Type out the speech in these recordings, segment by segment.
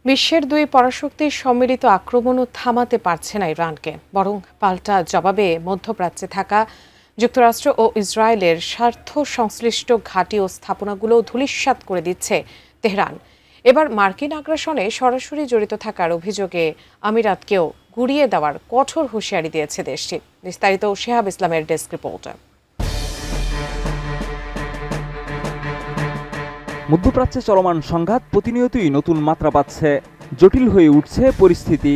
বিশ্বের দুই পরাশক্তির সম্মিলিত আক্রমণও থামাতে পারছে না ইরানকে, বরং পাল্টা জবাবে মধ্যপ্রাচ্যে থাকা যুক্তরাষ্ট্র ও ইসরায়েলের স্বার্থ সংশ্লিষ্ট ঘাঁটি ও স্থাপনাগুলো ধূলিসাৎ করে দিচ্ছে তেহরান। এবার মার্কিন আগ্রাসনে সরাসরি জড়িত থাকার অভিযোগে আমিরাতকেও গুড়িয়ে দেওয়ার কঠোর হুঁশিয়ারি দিয়েছে দেশটি। বিস্তারিত শেহাব ইসলামের ডেস্ক রিপোর্টে। মধ্যপ্রাচ্যে চলমান সংঘাত প্রতিনিয়তই নতুন মাত্রা পাচ্ছে, জটিল হয়ে উঠছে পরিস্থিতি,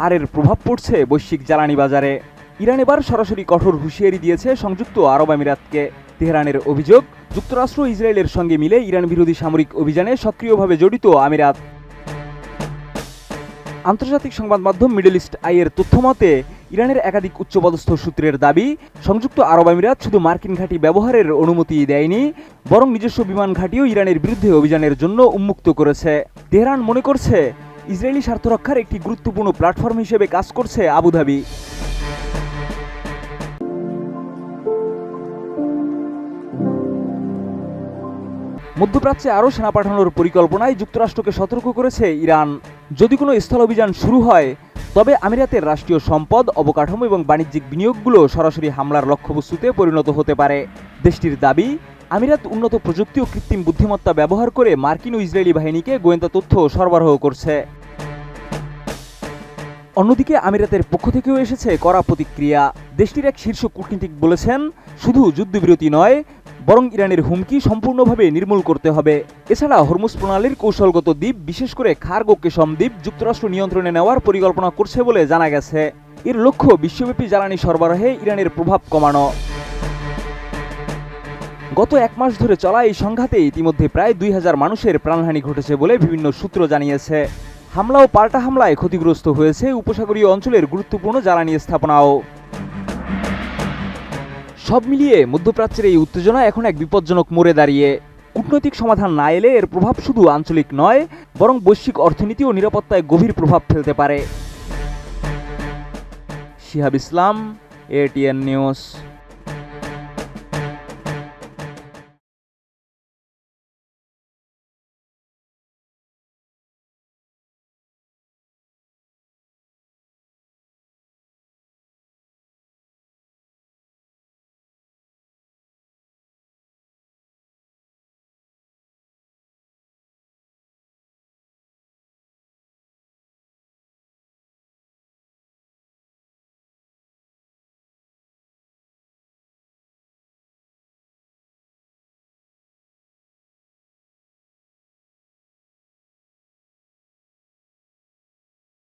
আর এর প্রভাব পড়ছে বৈশ্বিক জ্বালানি বাজারে। ইরান এবার সরাসরি কঠোর হুঁশিয়ারি দিয়েছে সংযুক্ত আরব আমিরাতকে। তেহরানের অভিযোগ, যুক্তরাষ্ট্র ইসরায়েলের সঙ্গে মিলে ইরান বিরোধী সামরিক অভিযানে সক্রিয়ভাবে জড়িত আমিরাত। আন্তর্জাতিক সংবাদ মাধ্যম মিডল ইস্ট আইয়ের তথ্যমতে ইরানের একাধিক উচ্চপদস্থ সূত্রের দাবি, সংযুক্ত আরব আমিরাত শুধু মার্কিন ঘাঁটি ব্যবহারের অনুমতি দেয়নি, বরং নিজস্ব বিমান ঘাঁটিও ইরানের বিরুদ্ধে অভিযানের জন্য উন্মুক্ত করেছে। তেহরান মনে করছে ইসরায়েলি স্বার্থ রক্ষার একটি গুরুত্বপূর্ণ প্ল্যাটফর্ম হিসেবে কাজ করছে আবুধাবি। মধ্যপ্রাচ্যে আরও সেনা পাঠানোর পরিকল্পনায় যুক্তরাষ্ট্রকে সতর্ক করেছে ইরান। যদি কোনো স্থল অভিযান শুরু হয়, তবে আমিরাতের রাষ্ট্রীয় সম্পদ, অবকাঠামো এবং বাণিজ্যিক বিনিয়োগগুলো সরাসরি হামলার লক্ষ্যবস্তুতে পরিণত হতে পারে। দেশটির দাবি, আমিরাত উন্নত প্রযুক্তি ও কৃত্রিম বুদ্ধিমত্তা ব্যবহার করে মার্কিন ও ইসরায়েলি বাহিনীকে গোয়েন্দা তথ্য সরবরাহ করছে। অন্যদিকে আমিরাতের পক্ষ থেকেও এসেছে কড়া প্রতিক্রিয়া। দেশটির এক শীর্ষ কূটনীতিক বলেছেন, শুধু যুদ্ধবিরতি নয়, বরং ইরানের হুমকি সম্পূর্ণভাবে নির্মূল করতে হবে। এছাড়া হরমুজ প্রণালীর কৌশলগত দ্বীপ, বিশেষ করে খার্গ ও কেশম দ্বীপ যুক্তরাষ্ট্র নিয়ন্ত্রণে নেওয়ার পরিকল্পনা করছে বলে জানা গেছে। এর লক্ষ্য বিশ্বব্যাপী জ্বালানি সরবরাহে ইরানের প্রভাব কমানো। গত এক মাস ধরে চলা এই সংঘাতে ইতিমধ্যে প্রায় 2000 মানুষের প্রাণহানি ঘটেছে বলে বিভিন্ন সূত্র জানিয়েছে। হামলা ও পাল্টা হামলায় ক্ষতিগ্রস্ত হয়েছে উপসাগরীয় অঞ্চলের গুরুত্বপূর্ণ জ্বালানি স্থাপনাও। সব মিলিয়ে মধ্যপ্রাচ্যের এই উত্তেজনা এখন এক বিপজ্জনক মোড়ে দাঁড়িয়ে। কূটনৈতিক সমাধান না এলে এর প্রভাব শুধু আঞ্চলিক নয়, বরং বৈশ্বিক অর্থনীতি ও নিরাপত্তায় গভীর প্রভাব ফেলতে পারে। শিহাব ইসলাম, ATN নিউজ।